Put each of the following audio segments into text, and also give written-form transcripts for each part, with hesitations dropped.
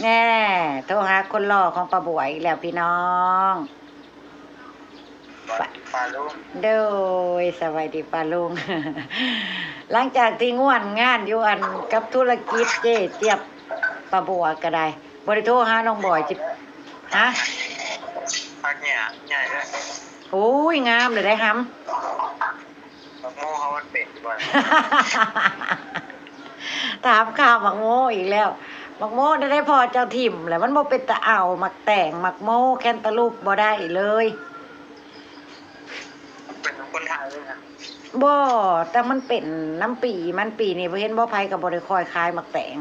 แน่โทรหาคนหล่อของป้าบวยอีกแล้วพี่น้องปลาลูกโดยสวัสดีป้าลุง หลังจากที่ง่วนงานอยู่อันกับธุรกิจเจ๊เจี๊ยบป้าบัวก็ได้บริโทรหาน้องบอยจิฮะพักเนี่ยใหญ่เลย โอ้ยงามเลยได้ฮัม บักโม่เขามันเป็ดบ่อย ถามข่าวหมักโมอีกแล้วหมักโมได้พอเจ้าถิ่มแหละมันบ่เป็นตะเอาหมักแต่งหมักโมแคนตาลูปบ่ได้เลยเป็นคนไทยเลยนะบ่แต่มันเป็นน้ำปีมันปีนี่บ่เห็นบ่ไผก็บ่ได้คอยขายหมักแต่ง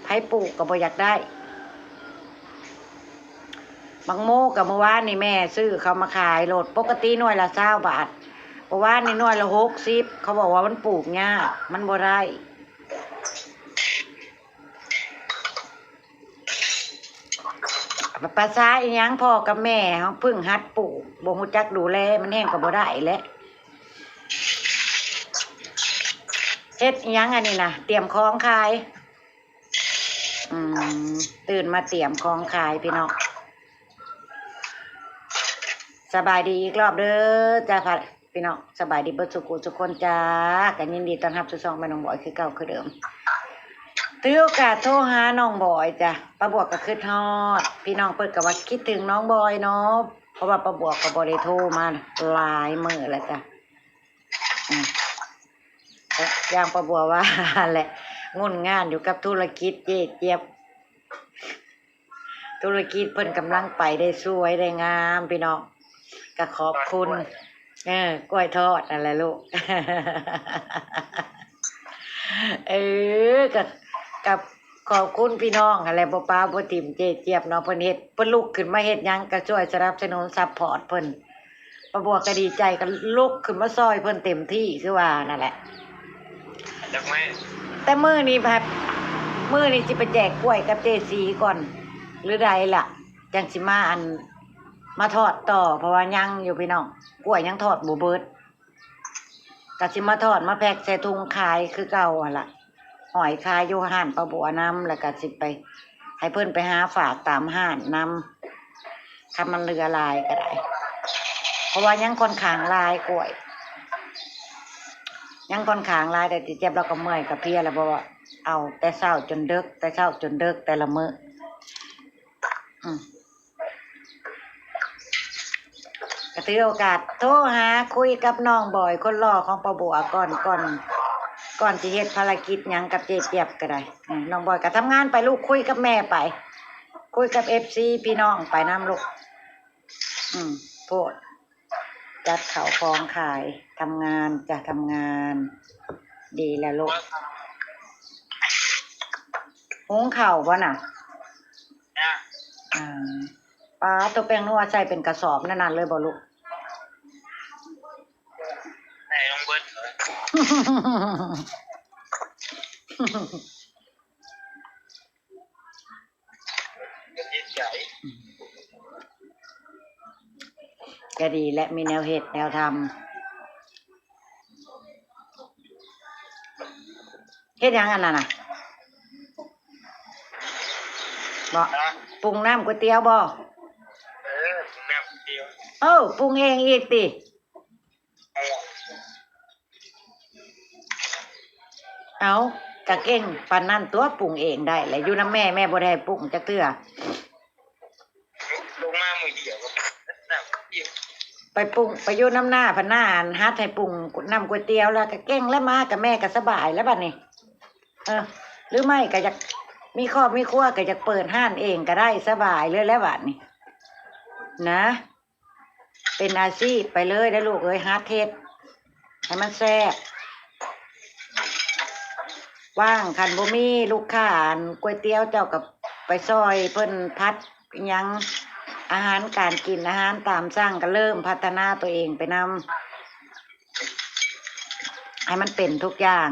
ไผปลูกก็บ่อยากได้หมักโมกับเมื่อวานนี่แม่ซื้อเขามาขายโหลดปกติหน่วยละ20 บาทเมื่อวานนี่หน่วยละ60เขาบอกว่ามันปลูกยากมันบ่ได้ภาษาอีหยังพ่อกับแม่เฮาเพิ่งหัดปลูกบ่ฮู้จักดูแลมันแห้งก็บ่ได้แหละเฮ็ดอีหยังอันนี้น่ะเตรียมของขายตื่นมาเตรียมของขายพี่น้องสบายดีอีกรอบเด้อจ้าค่ะพี่น้องสบายดีเบิดสุขทุกคนจ้ากันยินดีต้อนรับสู่ช่องแม่น้องบอยคือเก่าคือเดิมถือโอกาสโทรหาน้องบอยจ้ะป้าบวกก็คือทอดพี่น้องเปิดกับว่าคิดถึงน้องบอยเนาะเพราะว่าป้าบวกก็บ่ได้โทรมาหลายมื้อแล้วจ้ะอย่างป้าบัวว่าแหละงุ่นงานอยู่กับธุรกิจเจ๊เจี๊ยบธุรกิจเพิ่นกำลังไปได้สวยได้งามพี่น้องก็ขอบคุณกล้วยทอดอะไรลูก กับขอบคุณพี่น้องอะไรบ่ป้าบ่ติ่มเจ๊เจี๊ยบเนาะเพิ่นเฮ็ดเพิ่นลุกขึ้นมาเฮ็ดหยังก็ช่วยสนับสนุนซัพพอร์ตเพิ่นป้าบัวก็ดีใจก็ลุกขึ้นมาซอยเพิ่นเต็มที่คือว่านั่นแหละแต่มื้อนี้แบบมื้อนี้สิไปแจกกล้วยกับเจซีก่อนหรือใดล่ะจังสิมาทอดต่อเพราะว่ายังอยู่พี่น้องกล้วยยังทอดบ่เบิดก็สิมาทอดมาแพ็คใส่ถุงขายคือเก่าหั่นล่ะหอยขายอยู่ห้านป้าบัวนำแล้วก็สิไปให้เพิ่นไปหาฝากตามห้านนำถ้ามันเหลือหลายก็ได้เพราะว่ายังค่อนข้างหลายกล้วยยังค่อนข้างหลายแต่ติเจ็บแล้วก็เมื่อยกับเพลียแล้วบ่ว่าเอาแต่เช้าจนดึกแต่เช้าจนดึกแต่ละมื้อก็ถือโอกาสโทรหาคุยกับน้องบอยคนหล่อของป้าบัวก่อนสิเฮ็ดภารกิจหยังกับเจ๊เจี๊ยบก็ได้น้องบอยก็ทำงานไปลูกคุยกับแม่ไปคุยกับ FC พี่น้องไปนำลูกโพดจัดข้าวของขายทำงานจะทำงานดีแล้วลูกหุงข้าวบ่น่ะปลาตัวแป้งนัวใส่เป็นกระสอบนั่นๆเลยบ่ลูกไหนลงเบิร์ดก็ดีและมีแนวเหตุแนวทำเฮ็ดยังอันนั้นน่ะบ่ปรุงน้ำก๋วยเตี๋ยวบ่น้ำเดียวปรุงเองอีกติเอากะเก่งปานนั้นตัวปรุงเองได้แหละอยู่น้ำแม่บ่ได้ปรุงจักเทื่อลงมามือเดียวน้ำเดียวไปปรุงไปอยู่น้ำหน้าพันหน้าฮัดให้ปรุงน้ำก๋วยเตี๋ยวแล้วกะเก่งแล้วมากับแม่ก็สบายแล้วบัดนี้หรือไม่ก็อยากมีครอบมีครัวก็อยากเปิดห้านเองก็ได้สบายเลยแล้วบัดนี้นะเป็นอาชีพไปเลยได้ลูกเอ้ยฮัดเฮ็ดให้มันแซ่บว่างคันบ่มีลูกค้าก๋วยเตี๋ยวเจ้ากับไปซอยเพิ่นพัดยังอาหารการกินอาหารตามสั่งก็เริ่มพัฒนาตัวเองไปนำให้มันเป็นทุกอย่าง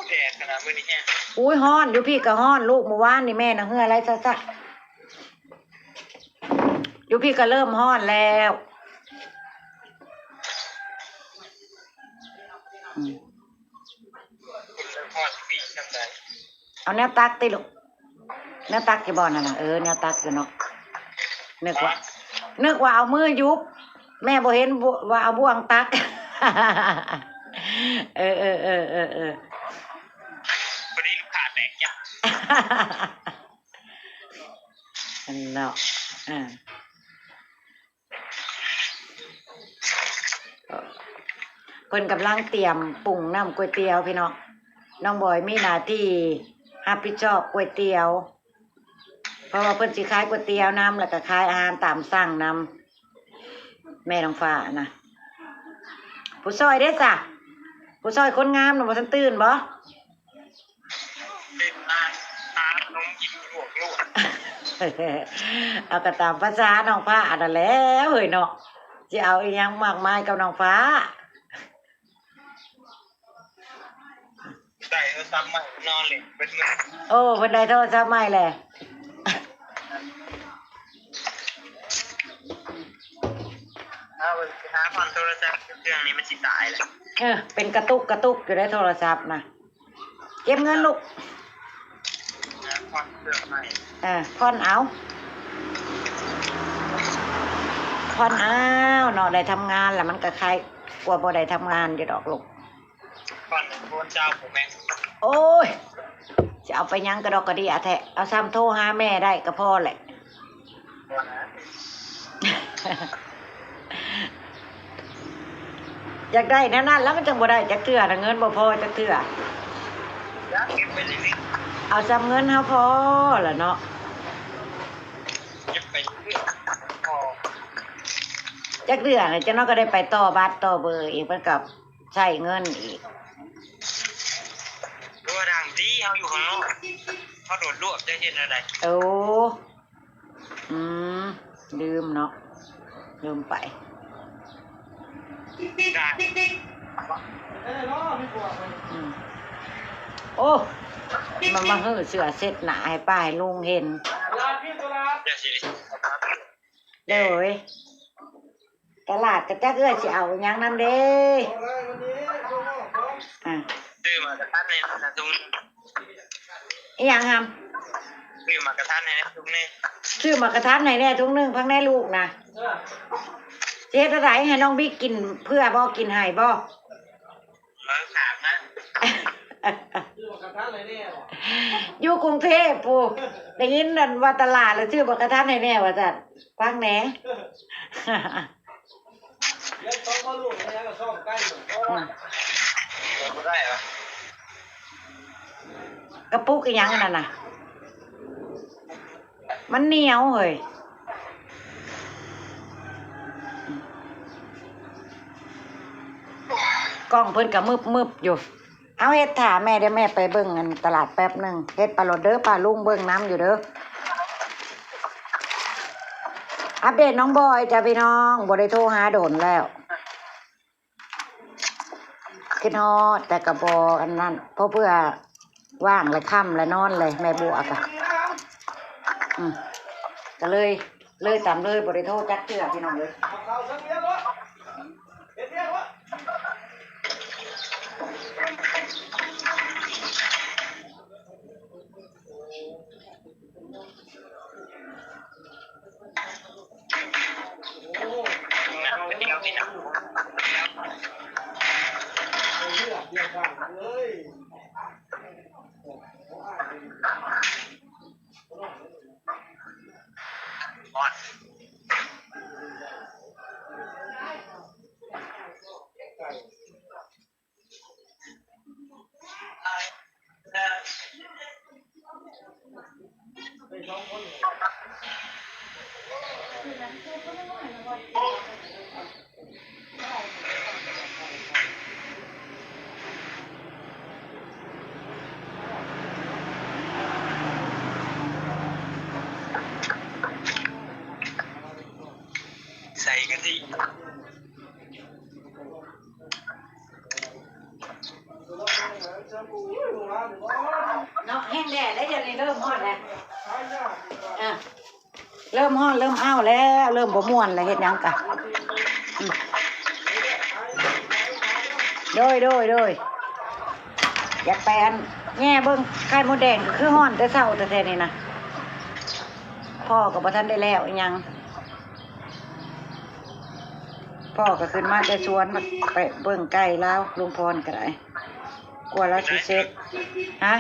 แดดขนาดมื้อนี้เนี่ยอุ้ยฮ้อนอยู่พี่ก็ฮ้อนลูกเมื่อวานนี่แม่น่ะเหืออะไรซะอยู่พี่ก็เริ่มฮ้อนแล้ว อืม คุณเลยพอดปีจังได เอาแนวตักติลูกแนวตักกี่บอลน่ะนะแนวตักอยู่เนาะนึกว่าเอามือยุบแม่บ่เห็นว่าเอาบ่วงตัก เออ พอดีลูกค้าแตกจ้ะ นั่นเนาะเพิ่นกำลังเตรียมปรุงน้ำก๋วยเตี๋ยวพี่น้องน้องบอยมีหน้าที่รับผิดชอบก๋วยเตี๋ยวเพราะว่าเพิ่นสิขายก๋วยเตี๋ยวน้ำแล้วก็ขายอาหารตามสั่งน้ำแม่น้องฟ้านะผู้ซอยเด้จ้ะผู้ซอยคนงามน่ะบ่ทันตื่นบ่ เป็นตาน้องกินลวก เอาก็ตามภาษาน้องฟ้าอันนั้นแหล้วเฮ้ยเนาะสิเอาอีหยังมากมายกับน้องฟ้า ได้เอาซ้ำมานอนเลยเป็นมือ โอ้เพิ่นได้โทรศัพท์ใหม่แหละ เอาไปหาความโทรศัพท์เครื่องนี้มันสิตายแหละ เป็นกระตุกอยู่ในโทรศัพท์นะเก็บเงินลูก หาความเครื่องใหม่ ผ่อนเอาเนาะได้ทำงานแล้วมันก็ใครกลัวบ่ได้ทำงานอยู่ดอกลูก ก่อนโอนเจ้าผมแม่ง โอ้ยจะเอาไปยังกระดอกกระเดียแท้เอาซ้ำโทรหาแม่ได้ก็พอแหละ ก่อนนะ อยากได้แนั่นแล้วมันจังบ่ได้จักเทื่อนะเงินบ่พอจักเทื่อ อยากเก็บไปเรื่อย เอาซ้ำเงินเฮาพอล่ะเนาะ ๆเก็บไปเรื่อยๆพอ จักเทื่อน่ะจังเนาะก็ได้ไปต่อบัตรต่อเบอร์อีกมันกับใช้เงินอีก ดูว่าดังดีเขาอยู่ข้างนอกเขาโดดรวบจะเห็นอะไร โอ้อืมลืมเนาะลืมไป ได้ อืมโอ้มันมาเฮือเสือเสร็จหนาให้ป้าให้ลุงเห็น จะสิริ เด้อเว้ยตลาดกระจักเอื้อยสิเอาหยังนำเด้อ่ะ ซื้อมากระทันในนะทุก อีหยังหำ ซื้อมากระทันในนะทุกนี่ ซื้อมากระทันให้แน่ทุกนึงพังแน่ลูกนะเจ๊จะไหนให้น้องบิ๊กกินเพื่อบ่กินให้บ่ ถามนะ อยู่กรุงเทพปู่ได้ยินนั่นว่าตลาดแล้วชื่อมากระทันให้แน่ว่าจัดฟังแหน่ ไม่ได้เหรอก ระปุกอีหยังนั่นน่ะ มันเหนียวเฮ้ยกล้องเพิ่นก็มึบอยู่ เอาเฮ็ดถาแม่เดี๋ยวแม่ไปเบิ่งอันตลาดแป๊บหนึงเฮ็ดปลาโลดเด้อปลาลุงเบิ่งน้ำอยู่เด้ออัปเดตน้องบอยจ้ะพี่น้องบ่ได้โทรหาโดนแล้วคิดฮอดแต่ก็บ่อันนั้นเพราะเพื่อว่างและค่ำและนอนเลยแม่บัวก็ก็เลยตามเลยบ่ได้โทรจักเทื่อพี่น้องเอ้ย นะไม่ได้เอาที่หนัก ก่อนใส่กันสิ เนาะแห้งแดดแล้วเดี๋ยวนี้เริ่มฮอดแล้วเริ่มฮอดเริ่มอ้าวแล้วเริ่มบ่ม่วนแล้วเฮ็ดหยังกะ โดยอยากไปอันแง่เบิ่งไข่มดแดงก็คือฮ้อนแต่เช้าแต่แท้นี่นะพ่อก็บ่ทันได้แล้วอิหยังพ่อก็ขึ้นมาแต่สวนมาไปเบิ่งไก่แล้วลุงพรก็ได้กลัวแล้วสิเสร็จฮะ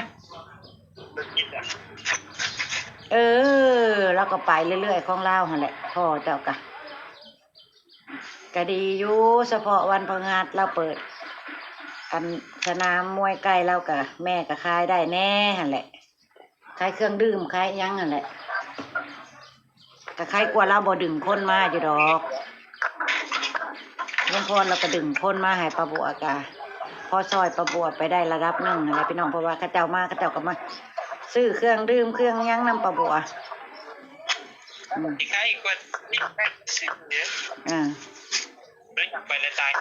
แล้วก็ไปเรื่อยๆของเราหั่นแหละพ่อเจ้าก็ดีอยู่เฉพาะวันพฤหัสเราเปิดอันสนามมวยไก่เราก็แม่ก็ขายได้แน่หั่นแหละขายเครื่องดื่มขายหยังหั่นแหละก็ขายกว่าเราบ่ดึงคนมาอยู่ดอกลุงพรเราก็ดึงคนมาให้ป้าบัวกะพอซอยป้าบัวไปได้ระดับหนึ่งอะไรพี่น้องเพราะว่าเขาเจ้าก็มาซื้อเครื่องดื่มเครื่องหยังนำป้าบัวที่ใครอีกคนที่แม่ซื้อเยอะเรื่องอยากไปละตาย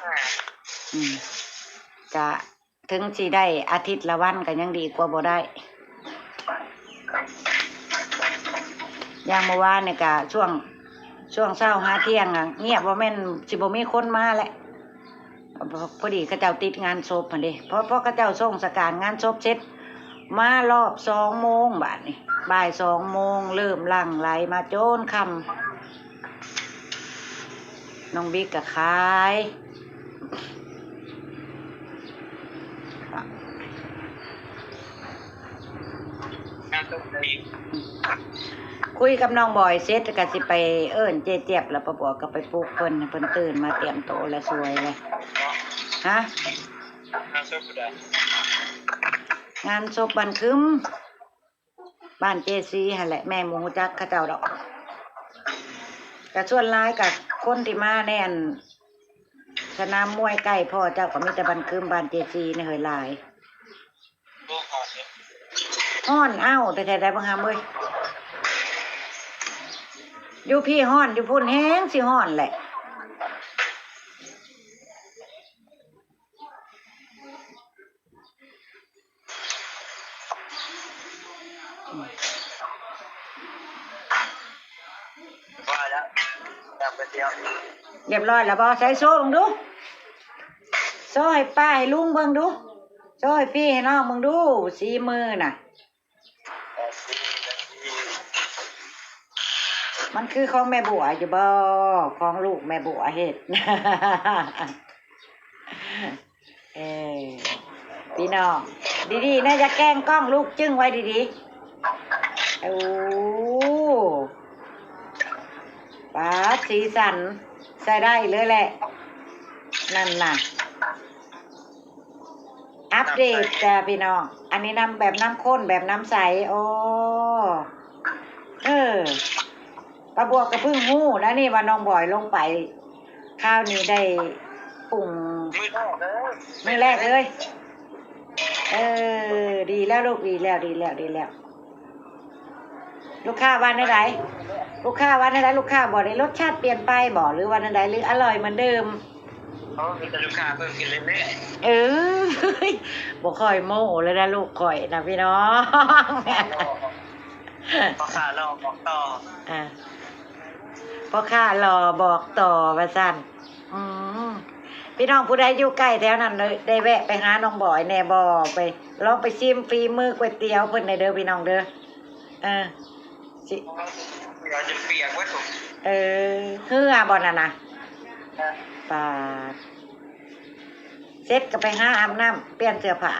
จะถึงสิได้อาทิตย์ละวันก็ยังดีกว่าบ่ได้อย่างเมื่อวานเนี่ยก็ช่วงเช้าหาเที่ยงเงียบว่าแม่นสิบ่มีคนมาแหละพอดีเขาเจ้าติดงานศพหั่นเด้เพราะเขาเจ้าส่งสการงานศพเสร็จมารอบ2 โมงบาดนี้บ่าย2 โมงเริ่มหลั่งไหลมาโจนค่ำน้องบิ๊กก็ขายคุยกับน้องบอยเสร็จก็สิไปเอิ้นเจ๊เจี๊ยบแล้วป้าบัวก็ไปปลุกเพิ่นตื่นมาเตรียมโตะแล้วสวยเลยฮะงานศพบ้านคึมบ้านเจซีหั่นแหละแม่หมูจักเขาเจ้าดอกก็ส่วนหลายกับคนที่มาแน่นสนามมวยใกล้พ่อเจ้าก็มีแต่บ้านคึมบ้านเจซีนี่เฮยหลายฮ้อนอ้าวแต่แท้ได้บ่งามเว้ยอยู่พี่ฮ้อนอยู่พุ่นแห้งสิฮ้อนแหละว่าแล้วอยากไปเที่ยวเรียบร้อยแล้วบ่ใส่โซ่ลงดูโซ่ให้ป้าให้ลุงเบิ่งดูโซ่ให้พี่ให้น้องเบิ่งดูสีมือน่ะมันคือของแม่บัวอยู่บ่ของลูกแม่บัวเฮ็ด พี่น้องดีๆนะอย่าแกล้งกล้องลูกจึ้งไว้ดีๆโอ้ปาดสีสันใส่ได้เลยแหละนั่นน่ะอัปเดตจ้ะพี่น้องอันนี้น้ำแบบน้ำข้นแบบน้ำใสโอ้ป้าบัวก็เพิ่งหู้นะนี่ว่าน้องบอยลงไปข้าวนี้ได้ปุ่งมือแรกเลยดีแล้วลูกดีแล้วลูกค้าวันไหนลูกค้าบอกได้รสชาติเปลี่ยนไปบอกหรือวันไหนหรืออร่อยเหมือนเดิมมีแต่ลูกค้าเพิ่มกินเรื่อยบอกคอยโม่เลยนะลูกคอยนะพี่น้องพ่อค้ารอบอกต่อพ่อค้ารอบอกต่อว่าสั่นพี่น้องผู้ใดอยู่ใกล้แถวนั้นเลยได้แวะไปหาน้องบอยแน่บ่ไปลองไปชิมฝีมือก๋วยเตี๋ยวเพิ่นในเด้อพี่น้องเด้อสิเราจะเปียกไว้ถูกเฮือบ่น่ะนะปาดเสร็จก็ไปหาอาบน้ำเปลี่ยนเสื้อผ้า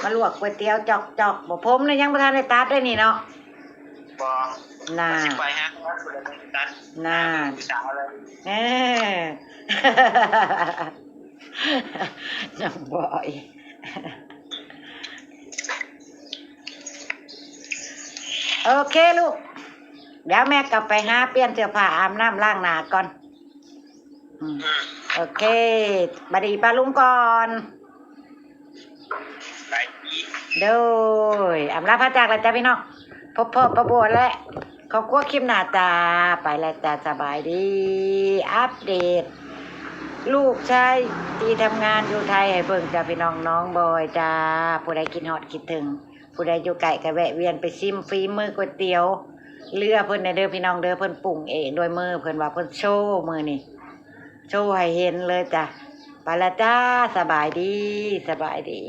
มาลวกก๋วยเตี๋ยวจอกบ่ผมเลยยังบ่ทันได้ตัดได้นี่เนาะบ่น่าไปฮะน่าสาวเลยน้องบอยโอเคลูกเดี๋ยวแม่กลับไปหาเปลี่ยนเสื้อผ้าอาบน้ำล้างหน้าก่อนโอเคบัดดีป้าลุงก่อนโดยอำลาพระจากแล้วจ้าพี่น้องพบพ่อประบัวและขอบคุณคลิปหน้าจ้าไปแล้วจ้าสบายดีอัปเดตลูกชายที่ทำงานอยู่ไทยให้เบิ่งจ้าพี่น้องบอยจ้าผู้ใดกินฮอดคิดถึงผู้ใดอยู่ไกลก็แวะเวียนไปชิมฝีมือก๋วยเตี๋ยวเรือเพิ่นในเด้อพี่น้องเด้อเพิ่นปรุงเองโดยมือเพิ่นว่าเพิ่นโชว์มือนี่โชว์ให้เห็นเลยจ้ะ ไปละจ้าสบายดีสบายดี